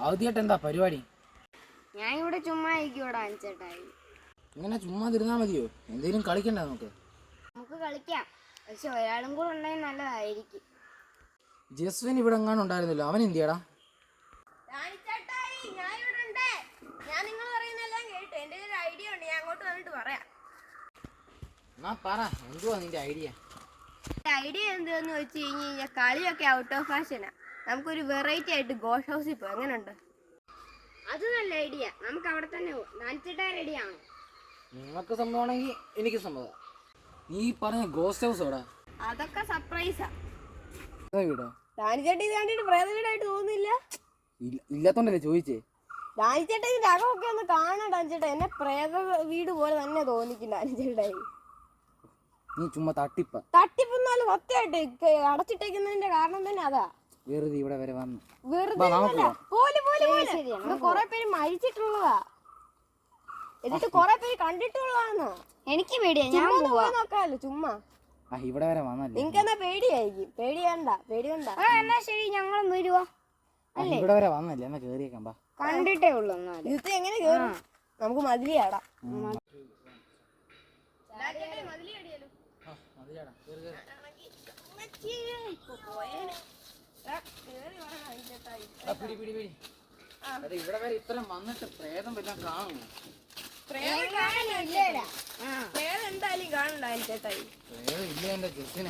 അവധിയായിട്ട് എന്താ പരിപാടി? ഞാൻ ഇവിടെ ചുമ്മാ ഇരിക്കൂടാ ചേട്ടായി. ഇങ്ങനെ ചുമ്മാ തിരുന്നാ മതിയോ? എന്തേലും കളിക്കണ്ട നമുക്ക് കളിക്കാം, പക്ഷെ ഒരാളും കൂടെ ഉണ്ടെങ്കിൽ നല്ലതായിരിക്കും. ജസ്വിൻ ഇവിടെ എങ്ങാനും ഉണ്ടായിരുന്നല്ലോ, അവൻ എന്തിയാടാ? ഞാൻ നിങ്ങൾ പറയുന്നെല്ലാം കേട്ടു. എൻ്റെ ഒരു ഐഡിയ ഉണ്ട്, ഞാൻ അങ്ങോട്ട് വന്നിട്ട് പറയാം. പറ, എന്തുവാ നിന്റെ ഐഡിയ? ഐഡിയ എന്താന്ന് വെച്ച് കഴിഞ്ഞാൽ കളിയൊക്കെ ഔട്ട് ഓഫ് ഫാഷനാ. നമുക്കൊരു വെറൈറ്റി ആയിട്ട് ഗോസ്റ്റ് ഹൗസിൽ പോകും, എങ്ങനെയുണ്ട്? അത് നല്ല ഐഡിയ, നമുക്ക് അവിടെ തന്നെ പോകും. ഡാൻസിട്ടാ റെഡിയാണോ? നിങ്ങൾക്ക് സംഭവമാണെങ്കിൽ എനിക്ക് സംഭവം. നീ പറഞ്ഞ ഗോസ്റ്റ് ഹൗസ് എവിടെ? അതൊക്കെ സർപ്രൈസാ. വീടോ? ഡാനിച്ചേട്ടൻ ഇത് കണ്ടിട്ട് പ്രേത വീടായിട്ട് തോന്നുന്നില്ല? ഇല്ലാത്തോണ്ടല്ലേ ചോദിച്ചേ. ഡാനിച്ചേട്ടൻ ഇതിന്റെ അകമൊക്കെ ഒന്ന് കാണാൻ. ഡാനിച്ചേട്ടൻ എന്നെ പ്രേത വീട് പോലെ തന്നെ തോന്നിക്കും. ഡാനിച്ചേട്ടായി നീ ചുമ്മാ തട്ടിപ്പൊന്നാലും സത്യമായിട്ട് അടച്ചിട്ടേക്കുന്നതിന്റെ കാരണം തന്നെ അതാ. വെറുതെ ഇവിടെ വരെ വന്നു. കൊറേ പേര് മരിച്ചിട്ടുള്ളതാ, എന്നിട്ട് കൊറേ പേര് കണ്ടിട്ടുള്ളതാന്നോ. എനിക്ക് പേടിയാ, ഞാൻ നോക്കാല്ലോ ചുമ്മാ. ഇവിടെ വരെ വന്നല്ലേ, നിങ്ങക്ക് എന്നാ പേടിയായിരിക്കും. പേടിയണ്ട. എന്നാ ശരി, ഞങ്ങളൊന്ന് വരുവോ? ഇവിടെ വരെ വന്നല്ലേ, എന്നാ കേറിയേക്കാം. കണ്ടിട്ടേ ഉള്ളു. ഇത് എങ്ങനെ കേറും? നമുക്ക് മതിലിയാടാ. ഇവിടെ വരെ ഇത്ര വന്നിട്ട് പ്രേതം വല്ലതും കാണുമോ? പ്രേതം എന്തായാലും കാണണ്ടായി ചേട്ടായി. പ്രേതം ഇല്ല എന്റെ ജസ്സിനെ.